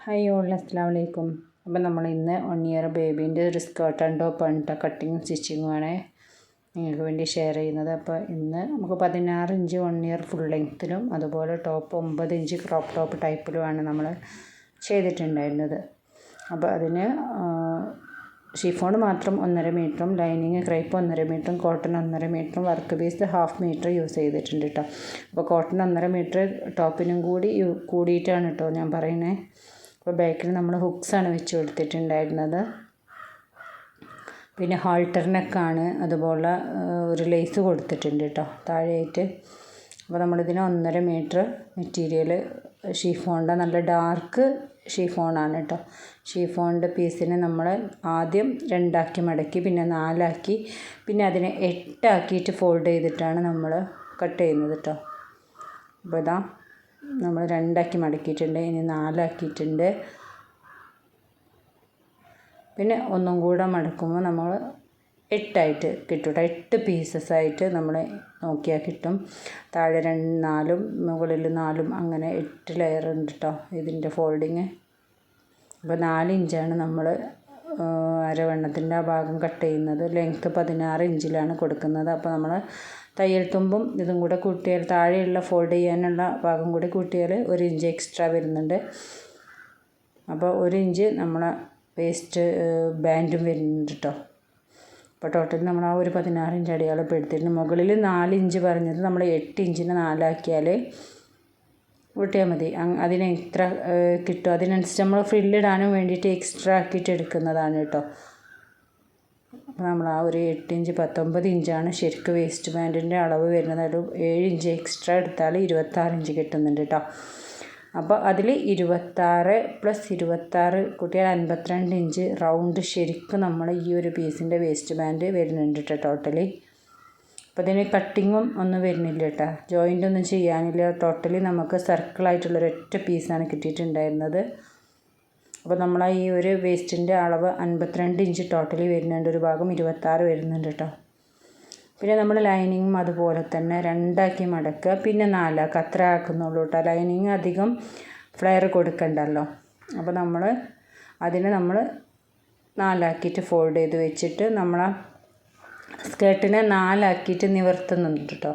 Hi all, അസ്സലാമു അലൈക്കും. അപ്പം നമ്മൾ ഇന്ന് 1 ഇയർ ബേബീൻ്റെ ഒരു സ്കേർട്ട് ആൻഡ് ടോപ്പ് ആണ് കട്ടിങ്ങും സ്റ്റിച്ചിങ്ങുമാണ് നിങ്ങൾക്ക് വേണ്ടി ഷെയർ ചെയ്യുന്നത്. അപ്പോൾ ഇന്ന് നമുക്ക് 16 ഇഞ്ച് 1 ഇയർ ഫുൾ ലെങ്ത്തിലും അതുപോലെ ടോപ്പ് 9 ഇഞ്ച് ക്രോപ്പ് ടോപ്പ് ടൈപ്പിലുമാണ് നമ്മൾ ചെയ്തിട്ടുണ്ടായിരുന്നത്. അപ്പോൾ അതിന് ഷിഫോൺ മാത്രം 1.5 മീറ്ററും ലൈനിങ് ക്രൈപ്പ് 1.5 മീറ്ററും കോട്ടൺ 1.5 മീറ്ററും വർക്ക് പീസ് 1/2 മീറ്റർ യൂസ് ചെയ്തിട്ടുണ്ട് കേട്ടോ. അപ്പോൾ കോട്ടൺ 1.5 മീറ്റർ ടോപ്പിനും കൂടി കൂടിയിട്ടാണ് കേട്ടോ ഞാൻ പറയുന്നത്. അപ്പോൾ ബാക്കിൽ നമ്മൾ ഹുക്സാണ് വെച്ച് കൊടുത്തിട്ടുണ്ടായിരുന്നത്. പിന്നെ ഹാൾട്ടറിനൊക്കെയാണ് അതുപോലെ ഒരു ലേസ് കൊടുത്തിട്ടുണ്ട് കേട്ടോ താഴെയായിട്ട്. അപ്പോൾ നമ്മളിതിന് 1.5 മീറ്റർ മെറ്റീരിയൽ ഷിഫോണിൻ്റെ നല്ല ഡാർക്ക് ഷിഫോണാണ് കേട്ടോ. ഷിഫോണിൻ്റെ പീസിനെ നമ്മൾ ആദ്യം 2 ആക്കി മടക്കി പിന്നെ 4 ആക്കി പിന്നെ അതിനെ 8 ആക്കിയിട്ട് ഫോൾഡ് ചെയ്തിട്ടാണ് നമ്മൾ കട്ട് ചെയ്യുന്നത് കേട്ടോ. അപ്പോൾ ഇതാ നമ്മൾ 2 ആക്കി മടക്കിയിട്ടുണ്ട്, ഇനി 4 ആക്കിയിട്ടുണ്ട്. പിന്നെ ഒന്നും കൂടെ മടക്കുമ്പോൾ നമ്മൾ 8 ആയിട്ട് കിട്ടും കേട്ടോ. 8 പീസസ് ആയിട്ട് നമ്മൾ നോക്കിയാൽ കിട്ടും. താഴെ 4ഉം മുകളിൽ 4ഉം അങ്ങനെ 8 ലെയർ ഉണ്ട് കേട്ടോ ഇതിൻ്റെ ഫോൾഡിങ്. അപ്പോൾ 4 ഇഞ്ചാണ് നമ്മൾ അരവണ്ണത്തിൻ്റെ ആ ഭാഗം കട്ട് ചെയ്യുന്നത്. ലെങ്ത്ത് 16 ഇഞ്ചിലാണ് കൊടുക്കുന്നത്. അപ്പോൾ നമ്മൾ തയ്യൽ തുമ്പും ഇതും കൂടെ കൂട്ടിയാൽ താഴെയുള്ള ഫോൾഡ് ചെയ്യാനുള്ള ഭാഗം കൂടി കൂട്ടിയാൽ 1 ഇഞ്ച് എക്സ്ട്രാ വരുന്നുണ്ട്. അപ്പോൾ 1 ഇഞ്ച് നമ്മളെ വേസ്റ്റ് ബാൻഡും വരുന്നുണ്ട് കേട്ടോ. അപ്പോൾ ടോട്ടൽ നമ്മൾ ആ ഒരു 16 ഇഞ്ച് അടയാളപ്പെടുത്തിയിട്ടുണ്ട്. മുകളിൽ 4 ഇഞ്ച് പറഞ്ഞത് നമ്മൾ 8 ഇഞ്ചിന് 4 ആക്കിയാൽ കൂട്ടിയാൽ മതി. അതിന് എത്ര കിട്ടും അതിനനുസരിച്ച് നമ്മൾ ഫ്രില്ലിടാനും വേണ്ടിയിട്ട് എക്സ്ട്രാ ആക്കിയിട്ട് എടുക്കുന്നതാണ് കേട്ടോ. അപ്പോൾ നമ്മൾ ആ ഒരു 8 ഇഞ്ച് 19 ഇഞ്ചാണ് ശരിക്കും വേസ്റ്റ് ബാൻഡിൻ്റെ അളവ് വരുന്നത്. ഒരു 7 ഇഞ്ച് എക്സ്ട്രാ എടുത്താൽ 26 ഇഞ്ച് കിട്ടുന്നുണ്ട് കേട്ടോ. അപ്പോൾ അതിൽ 26 + 26 കൂട്ടിയാൽ 52 ഇഞ്ച് റൗണ്ട് ശരിക്കും നമ്മൾ ഈ ഒരു പീസിൻ്റെ വേസ്റ്റ് ബാൻഡ് വരുന്നുണ്ട് കേട്ടോ ടോട്ടലി. അപ്പോൾ ഇതിന് കട്ടിങ്ങും ഒന്നും വരുന്നില്ല കേട്ടോ, ജോയിൻ്റ് ഒന്നും ചെയ്യാനില്ല. ടോട്ടലി നമുക്ക് സർക്കിളായിട്ടുള്ളൊരൊറ്റ പീസാണ് കിട്ടിയിട്ടുണ്ടായിരുന്നത്. അപ്പോൾ നമ്മൾ ഈ ഒരു വേസ്റ്റിൻ്റെ അളവ് 52 ഇഞ്ച് ടോട്ടലി വരുന്നുണ്ട്. ഒരു ഭാഗം 26 വരുന്നുണ്ട് കേട്ടോ. പിന്നെ നമ്മൾ ലൈനിങ്ങും അതുപോലെ തന്നെ 2 ആക്കി മടക്കുക പിന്നെ 4 ആക്കുക, അത്ര ആക്കുന്നുള്ളൂ കേട്ടോ. ലൈനിങ് അധികം ഫ്ലെയർ കൊടുക്കണ്ടല്ലോ. അപ്പോൾ നമ്മൾ അതിനെ 4 ആക്കിയിട്ട് ഫോൾഡ് ചെയ്ത് വെച്ചിട്ട് നമ്മൾ സ്കേർട്ടിനെ 4 ആക്കിയിട്ട് നിവർത്തുന്നുണ്ട് കേട്ടോ.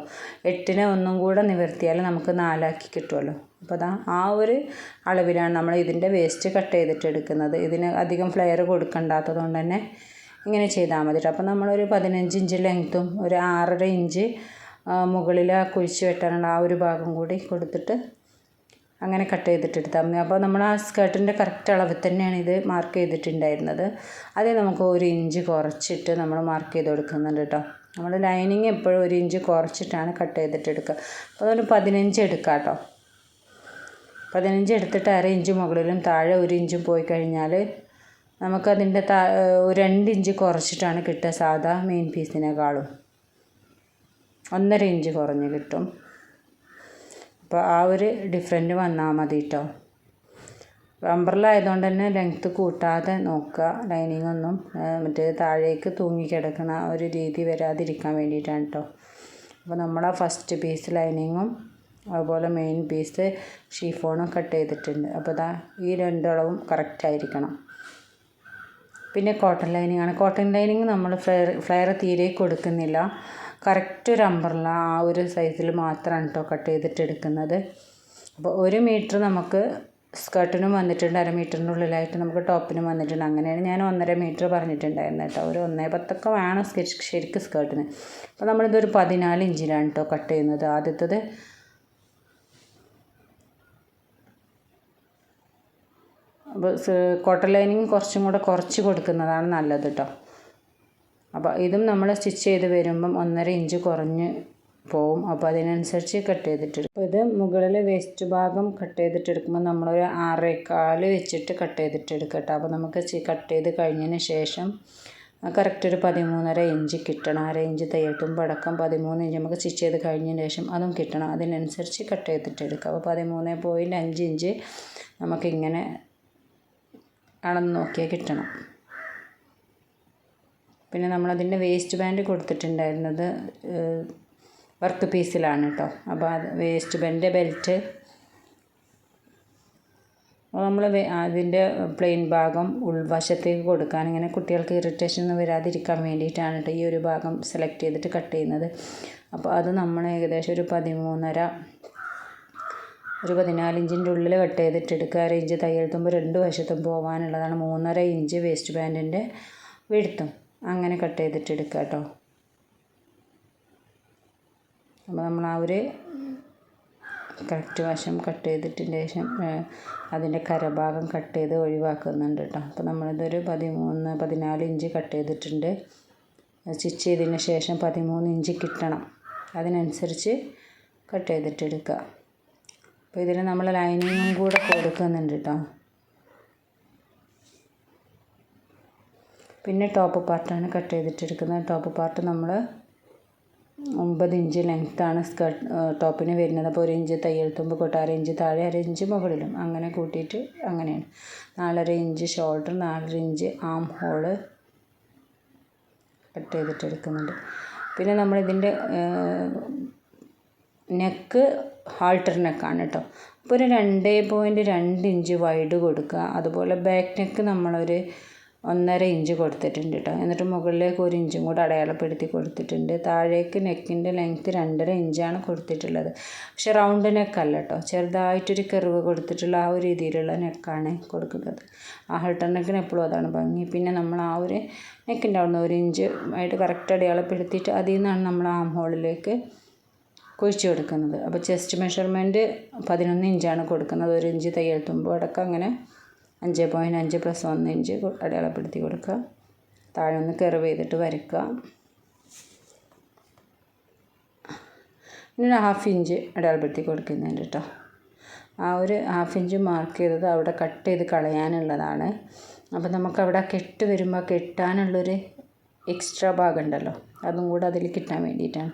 8നെ ഒന്നും കൂടെ നിവർത്തിയാൽ നമുക്ക് 4 ആക്കി കിട്ടുമല്ലോ. അപ്പോൾ ആ ഒരു അളവിലാണ് നമ്മൾ ഇതിൻ്റെ വേസ്റ്റ് കട്ട് ചെയ്തിട്ട് എടുക്കുന്നത്. ഇതിന് അധികം ഫ്ലെയർ കൊടുക്കണ്ടാത്തത് കൊണ്ട് തന്നെ ഇങ്ങനെ ചെയ്താൽ മതി കേട്ടോ. അപ്പോൾ നമ്മളൊരു 15 ഇഞ്ച് ലെങ്ത്തും ഒരു 6.5 ഇഞ്ച് മുകളിൽ ആ കുഴിച്ച് വെട്ടാനുള്ള ആ ഒരു ഭാഗം കൂടി കൊടുത്തിട്ട് അങ്ങനെ കട്ട് ചെയ്തിട്ട് എടുത്താൽ മതി. അപ്പോൾ നമ്മൾ ആ സ്കേർട്ടിൻ്റെ കറക്റ്റ് അളവ് തന്നെയാണ് ഇത് മാർക്ക് ചെയ്തിട്ടുണ്ടായിരുന്നത്. അതേ നമുക്ക് 1 ഇഞ്ച് കുറച്ചിട്ട് നമ്മൾ മാർക്ക് ചെയ്ത് കൊടുക്കുന്നുണ്ട് കേട്ടോ. നമ്മൾ ലൈനിങ് എപ്പോഴും 1 ഇഞ്ച് കുറച്ചിട്ടാണ് കട്ട് ചെയ്തിട്ട് എടുക്കുക. അപ്പോൾ അതൊരു 15 എടുക്കുക കേട്ടോ. 15 എടുത്തിട്ട് 1/2 ഇഞ്ച് മുകളിലും താഴെ 1 ഇഞ്ചും പോയി കഴിഞ്ഞാൽ നമുക്കതിൻ്റെ 2 ഇഞ്ച് കുറച്ചിട്ടാണ് കിട്ടുക സാധാ മെയിൻ പീസിനേക്കാളും. 1.5 ഇഞ്ച് കുറഞ്ഞ് കിട്ടും. അപ്പോൾ ആ ഒരു ഡിഫറൻറ്റ് വന്നാൽ മതി കേട്ടോ. അംബ്രല്ല ആയതുകൊണ്ട് തന്നെ ലെങ്ത്ത് കൂട്ടാതെ നോക്കുക. ലൈനിങ് ഒന്നും മറ്റേ താഴേക്ക് തൂങ്ങിക്കിടക്കുന്ന ഒരു രീതി വരാതിരിക്കാൻ വേണ്ടിയിട്ടാണ് കേട്ടോ. അപ്പോൾ നമ്മൾ ആ ഫസ്റ്റ് പീസ് ലൈനിങ്ങും അതുപോലെ മെയിൻ പീസ് ഷിഫോണും കട്ട് ചെയ്തിട്ടുണ്ട്. അപ്പോൾ ഈ 2 അളവും കറക്റ്റ് ആയിരിക്കണം. പിന്നെ കോട്ടൺ ലൈനിങ് ആണ്. കോട്ടൺ ലൈനിങ് നമ്മൾ ഫ്ലെയർ തീരെ കൊടുക്കുന്നില്ല. കറക്റ്റ് ഒരു അംബ്രല്ല ആ ഒരു സൈസിൽ മാത്രമാണ് കേട്ടോ കട്ട് ചെയ്തിട്ട് എടുക്കുന്നത്. അപ്പോൾ 1 മീറ്റർ നമുക്ക് സ്കേർട്ടിനും വന്നിട്ടുണ്ട്, 1/2 മീറ്ററിൻ്റെ ഉള്ളിലായിട്ട് നമുക്ക് ടോപ്പിനും വന്നിട്ടുണ്ട്. അങ്ങനെയാണ് ഞാൻ 1.5 മീറ്റർ പറഞ്ഞിട്ടുണ്ടായിരുന്നത് കേട്ടോ. ഒരു 1.10 വേണം ശരിക്കും സ്കേർട്ടിന്. അപ്പോൾ നമ്മളിതൊരു 14 ഇഞ്ചിലാണ് കേട്ടോ കട്ട് ചെയ്യുന്നത്. ആദ്യത്തത് അപ്പോൾ കോട്ടൺ ലൈനിങ് കുറച്ചും കൂടെ കുറച്ച് കൊടുക്കുന്നതാണ് നല്ലത് കേട്ടോ. അപ്പോൾ ഇതും നമ്മൾ സ്റ്റിച്ച് ചെയ്ത് വരുമ്പം 1.5 ഇഞ്ച് കുറഞ്ഞ് പോവും. അപ്പോൾ അതിനനുസരിച്ച് കട്ട് ചെയ്തിട്ടെടുക്കും. അപ്പോൾ ഇത് മുകളിൽ വേസ്റ്റ് ഭാഗം കട്ട് ചെയ്തിട്ടെടുക്കുമ്പോൾ നമ്മളൊരു 6.25 വെച്ചിട്ട് കട്ട് ചെയ്തിട്ടെടുക്കുക കേട്ടോ. അപ്പോൾ നമുക്ക് കട്ട് ചെയ്ത് കഴിഞ്ഞതിന് ശേഷം കറക്റ്റ് ഒരു 13.5 ഇഞ്ച് കിട്ടണം. 1/2 ഇഞ്ച് തയ്യൽ തുമ്പ് അടക്കം 13 ഇഞ്ച് നമുക്ക് സ്റ്റിച്ച് ചെയ്ത് കഴിഞ്ഞതിന് ശേഷം അതും കിട്ടണം. അതിനനുസരിച്ച് കട്ട് ചെയ്തിട്ടെടുക്കുക. അപ്പോൾ 13.5 ഇഞ്ച് നമുക്കിങ്ങനെ അളന്ന് നോക്കിയാൽ കിട്ടണം. പിന്നെ നമ്മളതിൻ്റെ വേസ്റ്റ് ബാൻഡ് കൊടുത്തിട്ടുണ്ടായിരുന്നത് വർക്ക് പീസിലാണ് കേട്ടോ. അപ്പോൾ അത് വേസ്റ്റ് ബാൻഡിൻ്റെ ബെൽറ്റ് നമ്മൾ അതിൻ്റെ പ്ലെയിൻ ഭാഗം ഉൾവശത്തേക്ക് കൊടുക്കാൻ, ഇങ്ങനെ കുട്ടികൾക്ക് ഇറിറ്റേഷൻ ഒന്നും വരാതിരിക്കാൻ വേണ്ടിയിട്ടാണ് കേട്ടോ ഈ ഒരു ഭാഗം സെലക്ട് ചെയ്തിട്ട് കട്ട് ചെയ്യുന്നത്. അപ്പോൾ അത് നമ്മൾ ഏകദേശം ഒരു 14 ഇഞ്ചിൻ്റെ ഉള്ളിൽ കട്ട് ചെയ്തിട്ട് എടുക്കുക. 1 ഇഞ്ച് തയ്യൽ തുമ്പ് 2 വശത്തും പോകാനുള്ളതാണ്. 3.5 ഇഞ്ച് വേസ്റ്റ് ബാൻഡിൻ്റെ വിഡ്ത്തും അങ്ങനെ കട്ട് ചെയ്തിട്ട് എടുക്കുക കേട്ടോ. അപ്പോൾ നമ്മൾ ആ ഒരു കറക്റ്റ് വശം കട്ട് ചെയ്തിട്ടതിന് ശേഷം അതിൻ്റെ കരഭാഗം കട്ട് ചെയ്ത് ഒഴിവാക്കുന്നുണ്ട് കേട്ടോ. അപ്പോൾ നമ്മളിതൊരു 14 ഇഞ്ച് കട്ട് ചെയ്തിട്ടുണ്ട്. സ്റ്റിച്ച് ചെയ്തതിന് ശേഷം 13 ഇഞ്ച് കിട്ടണം, അതിനനുസരിച്ച് കട്ട് ചെയ്തിട്ടെടുക്കുക. അപ്പോൾ ഇതിൽ നമ്മൾ ലൈനിങ്ങും കൂടെ കൊടുക്കുന്നുണ്ട് കേട്ടോ. പിന്നെ ടോപ്പ് പാർട്ടാണ് കട്ട് ചെയ്തിട്ടെടുക്കുന്നത്. ടോപ്പ് പാർട്ട് നമ്മൾ 9 ഇഞ്ച് ലെങ്ത്താണ് ടോപ്പിന് വരുന്നത്. അപ്പോൾ 1 ഇഞ്ച് തയ്യൽ തുമ്പ് തൊട്ട് 1/2 ഇഞ്ച് താഴെ 1/2 ഇഞ്ച് മുകളിലും അങ്ങനെ കൂട്ടിയിട്ട് അങ്ങനെയാണ്. 4.5 inch shoulder, 4 inch arm hole cut ചെയ്തിട്ടെടുക്കുന്നുണ്ട്. പിന്നെ നമ്മളിതിൻ്റെ നെക്ക് ഹാൾട്ടർ നെക്കാണ് കേട്ടോ. അപ്പോൾ ഒരു 2.2 ഇഞ്ച് വൈഡ് കൊടുക്കുക. അതുപോലെ ബാക്ക് നെക്ക് നമ്മളൊരു 1.5 ഇഞ്ച് കൊടുത്തിട്ടുണ്ട് കേട്ടോ. എന്നിട്ട് മുകളിലേക്ക് 1 ഇഞ്ചും കൂടെ അടയാളപ്പെടുത്തി കൊടുത്തിട്ടുണ്ട്. താഴേക്ക് നെക്കിൻ്റെ ലെങ്ത്ത് 2.5 ഇഞ്ചാണ് കൊടുത്തിട്ടുള്ളത്. പക്ഷെ റൗണ്ട് നെക്കല്ല കേട്ടോ, ചെറുതായിട്ടൊരു കർവ് കൊടുത്തിട്ടുള്ള ആ ഒരു രീതിയിലുള്ള നെക്കാണ് കൊടുക്കുന്നത്. ആ ഹാൾട്ടർ നെക്കിന് എപ്പോഴും അതാണ് ഭംഗി. പിന്നെ നമ്മൾ ആ ഒരു നെക്കിൻ്റെ അവിടുന്ന് 1 ഇഞ്ച് ആയിട്ട് കറക്റ്റ് അടയാളപ്പെടുത്തിയിട്ട് അതിൽ നിന്നാണ് നമ്മൾ ആം ഹോളിലേക്ക് കുഴിച്ച് കൊടുക്കുന്നത്. അപ്പോൾ ചെസ്റ്റ് മെഷർമെൻറ്റ് 11 ഇഞ്ചാണ് കൊടുക്കുന്നത്. 1 ഇഞ്ച് തയ്യൽ തുമ്പ് അടക്കം അങ്ങനെ 5.5 + 1 ഇഞ്ച് അടയാളപ്പെടുത്തി കൊടുക്കുക. താഴെ ഒന്ന് കർവ് ചെയ്തിട്ട് വരയ്ക്കുക. പിന്നെ 1/2 ഇഞ്ച് അടയാളപ്പെടുത്തി കൊടുക്കുന്നുണ്ട് കേട്ടോ. ആ ഒരു 1/2 ഇഞ്ച് മാർക്ക് ചെയ്തത് അവിടെ കട്ട് ചെയ്ത് കളയാനുള്ളതാണ്. അപ്പോൾ നമുക്കവിടെ കെട്ട് വരുമ്പോൾ കെട്ടാനുള്ളൊരു എക്സ്ട്രാ ഭാഗം ഉണ്ടല്ലോ, അതും കൂടെ അതിൽ കിട്ടാൻ വേണ്ടിയിട്ടാണ്.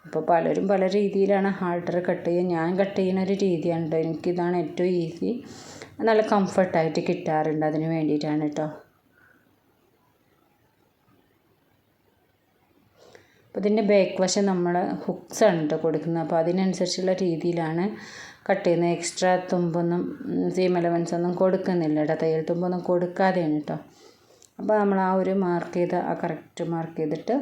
അപ്പോൾ പലരും പല രീതിയിലാണ് ഹാൾട്ടർ കട്ട് ചെയ്യുക. ഞാൻ കട്ട് ചെയ്യുന്ന ഒരു രീതിയാണ് കേട്ടോ. എനിക്കിതാണ് ഏറ്റവും ഈസി, നല്ല കംഫർട്ടായിട്ട് കിട്ടാറുണ്ട്. അതിന് വേണ്ടിയിട്ടാണ് കേട്ടോ. അപ്പോൾ ഇതിൻ്റെ ബാക്ക് വശം നമ്മൾ ഹുക്സാണ് കേട്ടോ കൊടുക്കുന്നത്. അപ്പോൾ അതിനനുസരിച്ചുള്ള രീതിയിലാണ് കട്ട് ചെയ്യുന്നത്. എക്സ്ട്രാ തുമ്പൊന്നും സീം എലവൻസ് ഒന്നും കൊടുക്കുന്നില്ല കേട്ടോ, തയ്യൽ തുമ്പൊന്നും കൊടുക്കാതെയാണ് കേട്ടോ. അപ്പോൾ നമ്മൾ ആ ഒരു മാർക്ക് ചെയ്ത് ആ കറക്റ്റ് മാർക്ക് ചെയ്തിട്ട്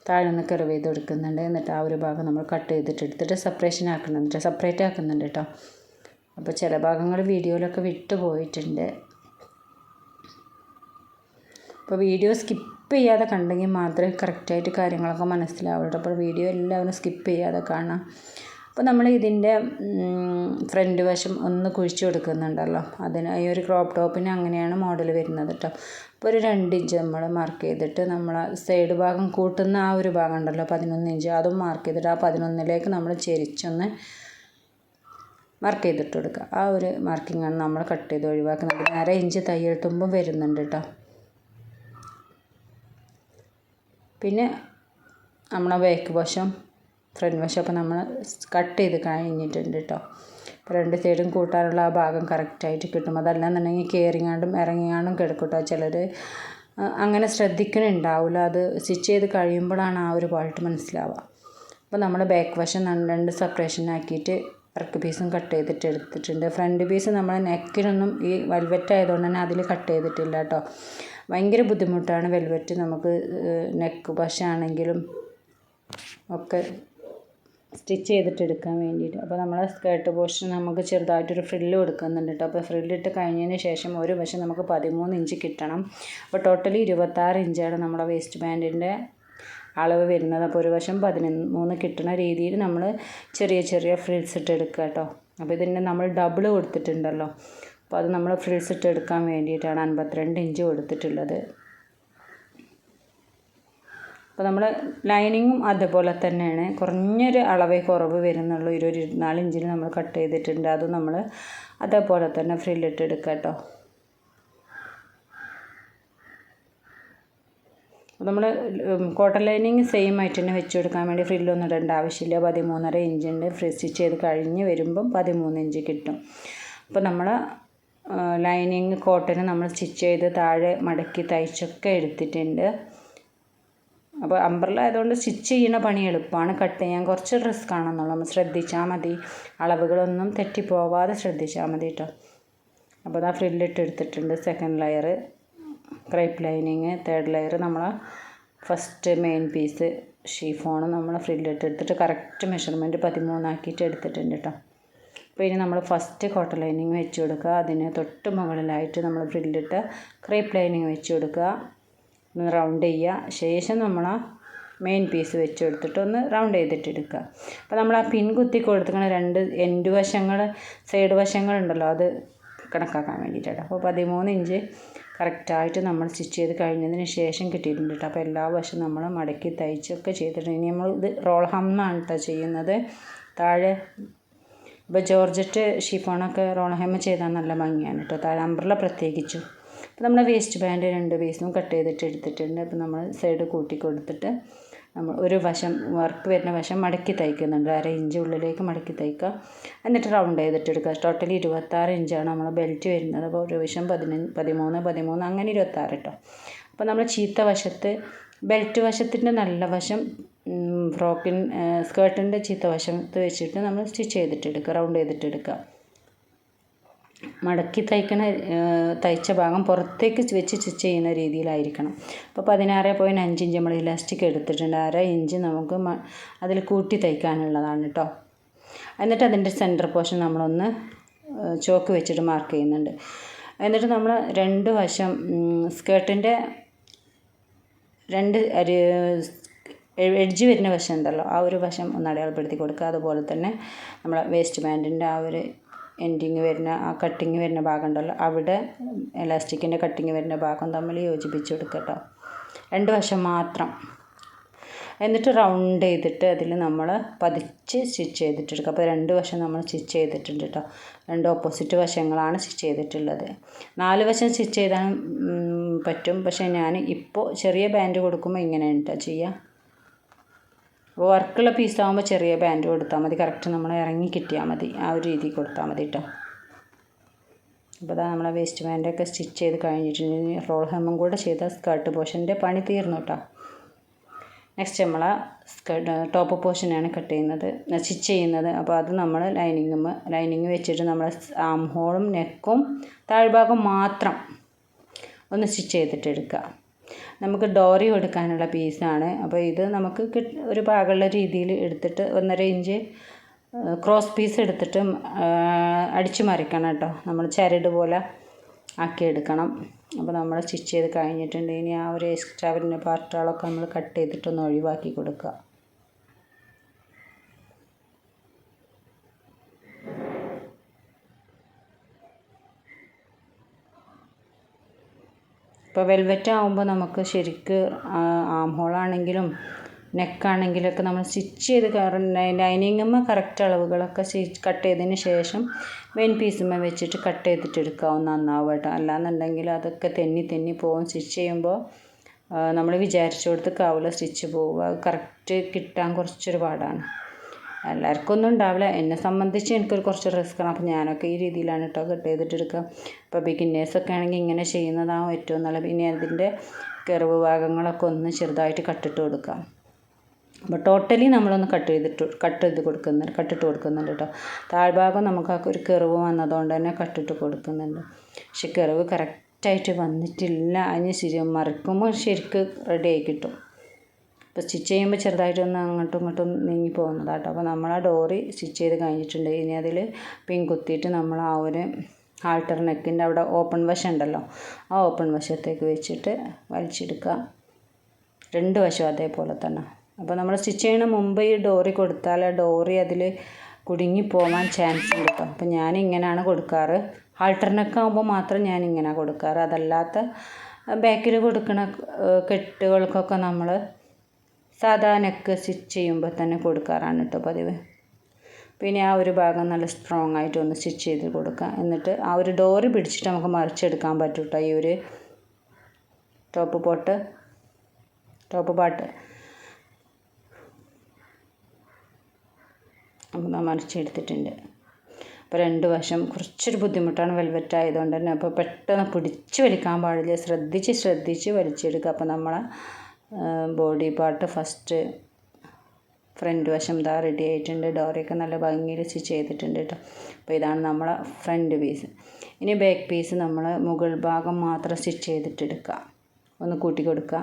താഴെ നിന്ന് കർവ് ചെയ്ത് കൊടുക്കുന്നുണ്ട്. എന്നിട്ട് ആ ഒരു ഭാഗം നമ്മൾ കട്ട് ചെയ്തിട്ട് എടുത്തിട്ട് സെപ്പറേറ്റ് ആക്കുന്നുണ്ട് കേട്ടോ. അപ്പോൾ ചില ഭാഗങ്ങൾ വീഡിയോയിലൊക്കെ വിട്ടു പോയിട്ടുണ്ട്. അപ്പോൾ വീഡിയോ സ്കിപ്പ് ചെയ്യാതെ കണ്ടെങ്കിൽ മാത്രമേ കറക്റ്റായിട്ട് കാര്യങ്ങളൊക്കെ മനസ്സിലാവുള്ളൂ. അപ്പോൾ വീഡിയോ എല്ലാവരും സ്കിപ്പ് ചെയ്യാതെ കാണാം. അപ്പോൾ നമ്മൾ ഇതിൻ്റെ ഫ്രണ്ട് വശം ഒന്ന് കുഴിച്ച് കൊടുക്കുന്നുണ്ടല്ലോ, അതിന് ഈ ഒരു ക്രോപ്പ് ടോപ്പിന് അങ്ങനെയാണ് മോഡൽ വരുന്നത് കേട്ടോ. അപ്പോൾ ഒരു 2 ഇഞ്ച് നമ്മൾ മാർക്ക് ചെയ്തിട്ട് നമ്മൾ സൈഡ് ഭാഗം കൂട്ടുന്ന ആ ഒരു ഭാഗം ഉണ്ടല്ലോ 11 ഇഞ്ച്, അതും മാർക്ക് ചെയ്തിട്ട് ആ 11ലേക്ക് നമ്മൾ ചെരിച്ചൊന്ന് മാർക്ക് ചെയ്തിട്ട് കൊടുക്കുക. ആ ഒരു മാർക്കിങ്ങാണ് നമ്മൾ കട്ട് ചെയ്ത് ഒഴിവാക്കുന്നത്. 1/2 ഇഞ്ച് തയ്യൽ തുമ്പും വരുന്നുണ്ട് കേട്ടോ. പിന്നെ നമ്മളെ ബാക്ക് വശം ഫ്രണ്ട് വശമൊക്കെ നമ്മൾ കട്ട് ചെയ്ത് കഴിഞ്ഞിട്ടുണ്ട് കേട്ടോ. അപ്പോൾ 2 സൈഡും കൂട്ടാനുള്ള ആ ഭാഗം കറക്റ്റായിട്ട് കിട്ടും. അതല്ലാന്നുണ്ടെങ്കിൽ കയറിങ്ങാണ്ടും ഇറങ്ങിങ്ങാണ്ടും കിടക്കും കേട്ടോ. ചിലർ അങ്ങനെ ശ്രദ്ധിക്കുന്നുണ്ടാവില്ല. അത് സ്റ്റിച്ച് ചെയ്ത് കഴിയുമ്പോഴാണ് ആ ഒരു പാർട്ട് മനസ്സിലാവുക. അപ്പോൾ നമ്മൾ ബാക്ക് വശം 2 സെപ്പറേഷൻ ആക്കിയിട്ട് വർക്ക് പീസും കട്ട് ചെയ്തിട്ട് എടുത്തിട്ടുണ്ട്. ഫ്രണ്ട് പീസ് നമ്മൾ നെക്കിനൊന്നും ഈ വെൽവെറ്റ് ആയതുകൊണ്ട് തന്നെ അതിൽ കട്ട് ചെയ്തിട്ടില്ല കേട്ടോ. ഭയങ്കര ബുദ്ധിമുട്ടാണ് വെൽവെറ്റ് നമുക്ക് നെക്ക് വശമാണെങ്കിലും ഒക്കെ സ്റ്റിച്ച് ചെയ്തിട്ട് എടുക്കാൻ വേണ്ടിയിട്ട്. അപ്പോൾ നമ്മളെ സ്കേർട്ട് പോർഷൻ നമുക്ക് ചെറുതായിട്ടൊരു ഫ്രില്ല് കൊടുക്കുന്നുണ്ട് കേട്ടോ. അപ്പോൾ ഫ്രില്ലിട്ട് കഴിഞ്ഞതിന് ശേഷം ഒരു വശം നമുക്ക് 13 ഇഞ്ച് കിട്ടണം. അപ്പോൾ ടോട്ടലി 26 ഇഞ്ചാണ് നമ്മളെ വേസ്റ്റ് ബാൻഡിൻ്റെ അളവ് വരുന്നത്. അപ്പോൾ ഒരു വശം 13 കിട്ടുന്ന രീതിയിൽ നമ്മൾ ചെറിയ ചെറിയ ഫ്രിൽസ് ഇട്ട് എടുക്കുക കേട്ടോ. അപ്പോൾ ഇതിൻ്റെ നമ്മൾ ഡബിൾ കൊടുത്തിട്ടുണ്ടല്ലോ, അപ്പോൾ അത് നമ്മൾ ഫ്രിൽസ് ഇട്ട് എടുക്കാൻ വേണ്ടിയിട്ടാണ് 52 ഇഞ്ച് കൊടുത്തിട്ടുള്ളത്. അപ്പോൾ നമ്മൾ ലൈനിങ്ങും അതുപോലെ തന്നെയാണ്, കുറഞ്ഞൊരു അളവേ കുറവ് വരുന്നുള്ളൂ. 24 ഇഞ്ചിൽ നമ്മൾ കട്ട് ചെയ്തിട്ടുണ്ട്. അത് നമ്മൾ അതേപോലെ തന്നെ ഫ്രില്ലിട്ട് എടുക്കുക കേട്ടോ. നമ്മൾ കോട്ടൺ ലൈനിങ് സെയിം ആയിട്ട് തന്നെ വെച്ച് കൊടുക്കാൻ വേണ്ടി ഫ്രില്ലൊന്നും ഇടേണ്ട ആവശ്യമില്ല. 13.5 ഇഞ്ചുണ്ട്. സ്റ്റിച്ച് ചെയ്ത് കഴിഞ്ഞ് വരുമ്പം 13 ഇഞ്ച് കിട്ടും. അപ്പോൾ നമ്മൾ ലൈനിങ് കോട്ടന് നമ്മൾ സ്റ്റിച്ച് ചെയ്ത് താഴെ മടക്കി തയ്ച്ചൊക്കെ എടുത്തിട്ടുണ്ട്. അപ്പോൾ അംബ്രല്ല ആയതുകൊണ്ട് സ്റ്റിച്ച് ചെയ്യുന്ന പണി എളുപ്പമാണ്, കട്ട് ചെയ്യാൻ കുറച്ച് റിസ്ക് ആണെന്നുള്ളൂ. നമ്മൾ ശ്രദ്ധിച്ചാൽ മതി, അളവുകളൊന്നും തെറ്റിപ്പോവാതെ ശ്രദ്ധിച്ചാൽ മതി കേട്ടോ. അപ്പോൾ അതാ ഫ്രില്ലിട്ട് എടുത്തിട്ടുണ്ട്. Second layer crepe lining, third layer നമ്മൾ ഫസ്റ്റ് മെയിൻ പീസ് ഷിഫോൺ നമ്മൾ ഫ്രില്ലിട്ട് എടുത്തിട്ട് കറക്റ്റ് മെഷർമെൻറ്റ് 13 ആക്കിയിട്ട് എടുത്തിട്ടുണ്ട് കേട്ടോ. അപ്പോൾ ഇനി നമ്മൾ ഫസ്റ്റ് കോട്ടൺ ലൈനിങ് വെച്ച് കൊടുക്കുക. അതിന് തൊട്ട് മുകളിലായിട്ട് നമ്മൾ ഫ്രില്ലിട്ട് ക്രേപ്പ് ലൈനിങ് വെച്ച് കൊടുക്കുക, ഒന്ന് റൗണ്ട് ചെയ്യുക. ശേഷം നമ്മൾ ആ മെയിൻ പീസ് വെച്ച് കൊടുത്തിട്ട് ഒന്ന് റൗണ്ട് ചെയ്തിട്ട് എടുക്കുക. അപ്പോൾ നമ്മൾ ആ പിൻ കുത്തി കൊടുത്തിരിക്കുന്ന 2 എൻഡ് വശങ്ങൾ, സൈഡ് വശങ്ങളുണ്ടല്ലോ, അത് കണക്കാക്കാൻ വേണ്ടിയിട്ടാണ്. അപ്പോൾ 13 ഇഞ്ച് കറക്റ്റായിട്ട് നമ്മൾ സ്റ്റിച്ച് ചെയ്ത് കഴിഞ്ഞതിന് ശേഷം കിട്ടിയിട്ടുണ്ട് കേട്ടോ. അപ്പോൾ എല്ലാ വശം നമ്മൾ മടക്കി തയ്ച്ചൊക്കെ ചെയ്തിട്ടുണ്ട്. ഇനി നമ്മൾ ഇത് റോൾ ഹമ്മാണ് കേട്ടോ ചെയ്യുന്നത്. താഴെ ഇപ്പോൾ ജോർജറ്റ് ഷിഫോണൊക്കെ റോൾ ഹെമ്മ് ചെയ്താൽ നല്ല ഭംഗിയാണ് കേട്ടോ, താഴെ അംബ്രല പ്രത്യേകിച്ചും. അപ്പോൾ നമ്മൾ വേസ്റ്റ് ബാൻഡ് 2 പീസും കട്ട് ചെയ്തിട്ട് എടുത്തിട്ടുണ്ട്. അപ്പോൾ നമ്മൾ സൈഡ് കൂട്ടി കൊടുത്തിട്ട് നമ്മൾ ഒരു വശം വർക്ക് വരുന്ന വശം മടക്കി തയ്ക്കുന്നുണ്ട്. 1/2 ഇഞ്ച് ഉള്ളിലേക്ക് മടക്കി തയ്ക്കുക. എന്നിട്ട് റൗണ്ട് ചെയ്തിട്ട് എടുക്കുക. ടോട്ടലി 26 ഇഞ്ചാണ് നമ്മൾ ബെൽറ്റ് വരുന്നത്. അപ്പോൾ ഒരു വശം 13 അങ്ങനെ 26 കേട്ടോ. അപ്പോൾ നമ്മൾ ചീത്ത വശത്ത് ബെൽറ്റ് വശത്തിൻ്റെ നല്ല വശം സ്കേർട്ടിൻ്റെ ചീത്ത വശത്ത് വെച്ചിട്ട് നമ്മൾ സ്റ്റിച്ച് ചെയ്തിട്ടെടുക്കുക, റൗണ്ട് ചെയ്തിട്ടെടുക്കുക. മടക്കി തയ്ച്ച ഭാഗം പുറത്തേക്ക് വെച്ച് സ്റ്റിച്ച് ചെയ്യുന്ന രീതിയിലായിരിക്കണം. അപ്പോൾ 16.5 ഇഞ്ച് നമ്മൾ ഇലാസ്റ്റിക് എടുത്തിട്ടുണ്ട്. 1/2 ഇഞ്ച് നമുക്ക് അതിൽ കൂട്ടി തയ്ക്കാനുള്ളതാണ് കേട്ടോ. എന്നിട്ട് അതിൻ്റെ സെൻറ്റർ പോർഷൻ നമ്മളൊന്ന് ചോക്ക് വെച്ചിട്ട് മാർക്ക് ചെയ്യുന്നുണ്ട്. എന്നിട്ട് നമ്മൾ 2 വശം സ്കേർട്ടിൻ്റെ 2 എഡ്ജ് വരുന്ന വശം ഉണ്ടല്ലോ, ആ ഒരു വശം ഒന്ന് അടയാളപ്പെടുത്തി കൊടുക്കുക. അതുപോലെ തന്നെ നമ്മളെ വേസ്റ്റ് ബാൻഡിൻ്റെ ആ ഒരു എൻഡിങ് വരുന്ന ആ കട്ടിങ് വരുന്ന ഭാഗം ഉണ്ടല്ലോ, അവിടെ എലാസ്റ്റിക്കിൻ്റെ കട്ടിങ് വരുന്ന ഭാഗം തമ്മിൽ യോജിപ്പിച്ച് കൊടുക്കുക കേട്ടോ, 2 വശം മാത്രം. എന്നിട്ട് റൗണ്ട് ചെയ്തിട്ട് അതിൽ നമ്മൾ പതിച്ച് സ്റ്റിച്ച് ചെയ്തിട്ടെടുക്കുക. അപ്പോൾ 2 വശം നമ്മൾ സ്റ്റിച്ച് ചെയ്തിട്ടുണ്ട് കേട്ടോ. 2 ഓപ്പോസിറ്റ് വശങ്ങളാണ് സ്റ്റിച്ച് ചെയ്തിട്ടുള്ളത്. 4 വശം സ്റ്റിച്ച് ചെയ്താൽ പറ്റും, പക്ഷേ ഞാൻ ഇപ്പോൾ ചെറിയ ബാൻഡ് കൊടുക്കുമ്പോൾ ഇങ്ങനെയാണ് കേട്ടോ ചെയ്യുക. അപ്പോൾ വർക്കുള്ള പീസാകുമ്പോൾ ചെറിയ ബാൻഡ് കൊടുത്താൽ മതി, കറക്റ്റ് നമ്മൾ ഇറങ്ങി കിട്ടിയാൽ മതി, ആ ഒരു രീതിയിൽ കൊടുത്താൽ മതി കേട്ടോ. അപ്പോൾ അതാ നമ്മളെ വേസ്റ്റ് ബാൻഡൊക്കെ സ്റ്റിച്ച് ചെയ്ത് കഴിഞ്ഞിട്ടുണ്ടെങ്കിൽ റോൾ ഹെമ്മും കൂടെ ചെയ്ത സ്കേർട്ട് പോർഷൻ്റെ പണി തീർന്നു കേട്ടോ. നെക്സ്റ്റ് നമ്മൾ ടോപ്പ് പോർഷനാണ് സ്റ്റിച്ച് ചെയ്യുന്നത്. അപ്പോൾ അത് നമ്മൾ ലൈനിങ് വെച്ചിട്ട് നമ്മൾ ആം ഹോളും നെക്കും താഴ്ഭാഗം മാത്രം ഒന്ന് സ്റ്റിച്ച് ചെയ്തിട്ടെടുക്കുക. നമുക്ക് ഡോറി കൊടുക്കാനുള്ള പീസാണ്. അപ്പോൾ ഇത് നമുക്ക് ഒരു പാകമുള്ള രീതിയിൽ എടുത്തിട്ട് 1.5 ഇഞ്ച് ക്രോസ് പീസ് എടുത്തിട്ട് അടിച്ചു മറിക്കണം കേട്ടോ. നമ്മൾ ചരട് പോലെ ആക്കിയെടുക്കണം. അപ്പോൾ നമ്മൾ സ്റ്റിച്ച് ചെയ്ത് കഴിഞ്ഞിട്ടുണ്ട്. ഇനി ആ ഒരു എക്സ്ട്രാ വരുന്ന പാർട്ടുകളൊക്കെ നമ്മൾ കട്ട് ചെയ്തിട്ടൊന്ന് ഒഴിവാക്കി കൊടുക്കുക. ഇപ്പോൾ വെൽവെറ്റ് ആകുമ്പോൾ നമുക്ക് ശരിക്ക് ആം ഹോളാണെങ്കിലും നെക്കാണെങ്കിലൊക്കെ നമ്മൾ സ്റ്റിച്ച് ചെയ്ത് ലൈനിങ്ങുമ്പോൾ കറക്റ്റ് അളവുകളൊക്കെ കട്ട് ചെയ്തതിന് ശേഷം മെയിൻ പീസുമ്മ വെച്ചിട്ട് കട്ട് ചെയ്തിട്ട് എടുക്കാവുന്ന നന്നാവും കേട്ടോ. അല്ലാന്നുണ്ടെങ്കിൽ അതൊക്കെ തെന്നി പോകും. സ്റ്റിച്ച് ചെയ്യുമ്പോൾ നമ്മൾ വിചാരിച്ച കൊടുത്തേക്കാവില്ല സ്റ്റിച്ച് പോവുക, കറക്റ്റ് കിട്ടാൻ കുറച്ചൊരു പാടാണ്. എല്ലാവർക്കും ഒന്നും ഉണ്ടാവില്ല, എന്നെ സംബന്ധിച്ച് എനിക്കൊരു കുറച്ച് റിസ്ക്കാണ്. അപ്പോൾ ഞാനൊക്കെ ഈ രീതിയിലാണ് കേട്ടോ കട്ട് ചെയ്തിട്ടെടുക്കുക. ഇപ്പോൾ ബിഗിന്നേഴ്സൊക്കെ ആണെങ്കിൽ ഇങ്ങനെ ചെയ്യുന്നതാണ് ഏറ്റവും നല്ലത്. പിന്നെ അതിൻ്റെ കർവ് ഭാഗങ്ങളൊക്കെ ഒന്ന് ചെറുതായിട്ട് കട്ടിട്ട് കൊടുക്കാം. അപ്പോൾ ടോട്ടലി നമ്മളൊന്ന് കട്ടിട്ട് കൊടുക്കുന്നുണ്ട് കേട്ടോ. താഴ്ഭാഗം നമുക്ക് ആ ഒരു കർവ് വന്നതുകൊണ്ട് തന്നെ കട്ടിട്ട് കൊടുക്കുന്നുണ്ട്. പക്ഷെ കർവ് കറക്റ്റായിട്ട് വന്നിട്ടില്ല. അതിന് മറിക്കുമ്പോൾ ശരിക്ക് റെഡി ആയി കിട്ടും. ഇപ്പോൾ സ്റ്റിച്ച് ചെയ്യുമ്പോൾ ചെറുതായിട്ടൊന്ന് അങ്ങോട്ടും ഇങ്ങോട്ടും നീങ്ങി പോകുന്നതാട്ടോ. അപ്പോൾ നമ്മൾ ആ ഡോറി സ്റ്റിച്ച് ചെയ്ത് കഴിഞ്ഞിട്ടുണ്ട്. ഇനി അതിൽ പിൻ കുത്തിയിട്ട് നമ്മൾ ആ ഒരു ആൾട്ടർ നെക്കിൻ്റെ അവിടെ ഓപ്പൺ വശം ഉണ്ടല്ലോ, ആ ഓപ്പൺ വശത്തേക്ക് വെച്ചിട്ട് വലിച്ചെടുക്കുക. 2 വശം അതേപോലെ തന്നെ. അപ്പോൾ നമ്മൾ സ്റ്റിച്ച് ചെയ്യുന്ന മുമ്പ് ഈ ഡോറി കൊടുത്താൽ ആ ഡോറി അതിൽ കുടുങ്ങി പോകാൻ ചാൻസ് ഉണ്ട് കേട്ടോ. അപ്പോൾ ഞാനിങ്ങനെയാണ് കൊടുക്കാറ്. ആൾട്ടർ നെക്കാകുമ്പോൾ മാത്രം ഞാനിങ്ങനെ കൊടുക്കാറ്. അതല്ലാത്ത ബാക്കിൽ കൊടുക്കുന്ന കെട്ടുകൾക്കൊക്കെ നമ്മൾ സാധാ നെക്ക് സ്റ്റിച്ച് ചെയ്യുമ്പോൾ തന്നെ കൊടുക്കാറാണ് കേട്ടോ പതിവ്. പിന്നെ ആ ഒരു ഭാഗം നല്ല സ്ട്രോങ് ആയിട്ട് ഒന്ന് സ്റ്റിച്ച് ചെയ്ത് കൊടുക്കുക. എന്നിട്ട് ആ ഒരു ഡോറ് പിടിച്ചിട്ട് നമുക്ക് മറിച്ചെടുക്കാൻ പറ്റും കേട്ടോ. ഈ ഒരു ടോപ്പ് പാർട്ട് അപ്പോൾ മറിച്ചെടുത്തിട്ടുണ്ട്. അപ്പോൾ 2 വശം കുറച്ചൊരു ബുദ്ധിമുട്ടാണ് വെൽവെറ്റ് ആയതുകൊണ്ട് തന്നെ. അപ്പോൾ പെട്ടെന്ന് പിടിച്ച് വലിക്കാൻ പാടില്ല, ശ്രദ്ധിച്ച് വലിച്ചെടുക്കുക. അപ്പോൾ നമ്മളെ ബോഡി പാർട്ട് ഫസ്റ്റ് ഫ്രണ്ട് വശം ഇതാ റെഡി ആയിട്ടുണ്ട്. ഡോറിയൊക്കെ നല്ല ഭംഗിയിൽ സ്റ്റിച്ച് ചെയ്തിട്ടുണ്ട് കേട്ടോ. അപ്പോൾ ഇതാണ് നമ്മളെ ഫ്രണ്ട് പീസ്. ഇനി ബാക്ക് പീസ് നമ്മൾ മുകൾ ഭാഗം മാത്രം സ്റ്റിച്ച് ചെയ്തിട്ടെടുക്കുക, ഒന്ന് കൂട്ടി കൊടുക്കുക.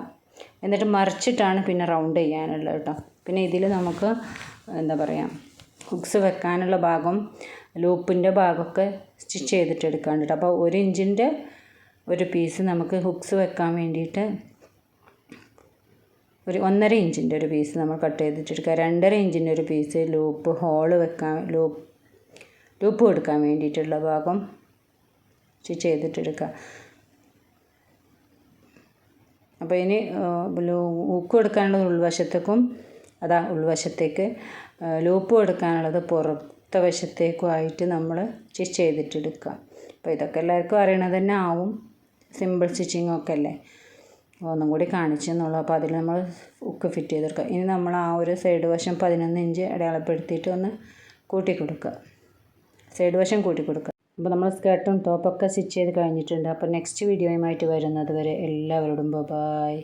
എന്നിട്ട് മറിച്ചിട്ടാണ് പിന്നെ റൗണ്ട് ചെയ്യാനുള്ളത് കേട്ടോ. പിന്നെ ഇതിൽ നമുക്ക് എന്താ പറയുക, ഹുക്സ് വെക്കാനുള്ള ഭാഗം, ലൂപ്പിൻ്റെ ഭാഗമൊക്കെ സ്റ്റിച്ച് ചെയ്തിട്ടെടുക്കാണ്ട് കേട്ടോ. അപ്പോൾ 1 ഇഞ്ചിൻ്റെ ഒരു പീസ് നമുക്ക് ഹുക്സ് വെക്കാൻ വേണ്ടിയിട്ട് ഒരു 1.5 ഇഞ്ചിൻ്റെ ഒരു പീസ് നമ്മൾ കട്ട് ചെയ്തിട്ടെടുക്കുക. 2.5 ഇഞ്ചിൻ്റെ ഒരു പീസ് ലൂപ്പ് ഹോള് വെക്കാൻ, ലൂപ്പ് കൊടുക്കാൻ വേണ്ടിയിട്ടുള്ള ഭാഗം സ്റ്റിച്ച് ചെയ്തിട്ടെടുക്കുക. അപ്പോൾ ഇനി ഹുക്ക് കൊടുക്കാനുള്ളത് ഉൾവശത്തേക്കും, ഉൾവശത്തേക്ക് ലൂപ്പ് കൊടുക്കാനുള്ളത് പുറത്തെ വശത്തേക്കും ആയിട്ട് നമ്മൾ സ്റ്റിച്ച് ചെയ്തിട്ടെടുക്കുക. അപ്പോൾ ഇതൊക്കെ എല്ലാവർക്കും അറിയണത് തന്നെ ആവും, സിമ്പിൾ സ്റ്റിച്ചിങ്ങൊക്കെ അല്ലേ. ഒന്നും കൂടി കാണിച്ചെന്നുള്ളൂ. അപ്പോൾ അതിൽ നമ്മൾ ഹുക്ക് ഫിറ്റ് ചെയ്തെടുക്കുക. ഇനി നമ്മൾ ആ ഒരു സൈഡ് വശം 11 ഇഞ്ച് അടയാളപ്പെടുത്തിയിട്ട് ഒന്ന് കൂട്ടി കൊടുക്കുക, സൈഡ് വശം കൂട്ടി കൊടുക്കുക. അപ്പോൾ നമ്മൾ സ്കേർട്ടും ടോപ്പൊക്കെ സ്റ്റിച്ച് ചെയ്ത് കഴിഞ്ഞിട്ടുണ്ട്. അപ്പോൾ നെക്സ്റ്റ് വീഡിയോയുമായിട്ട് വരുന്നത് വരെ എല്ലാവരോടും ബൈ.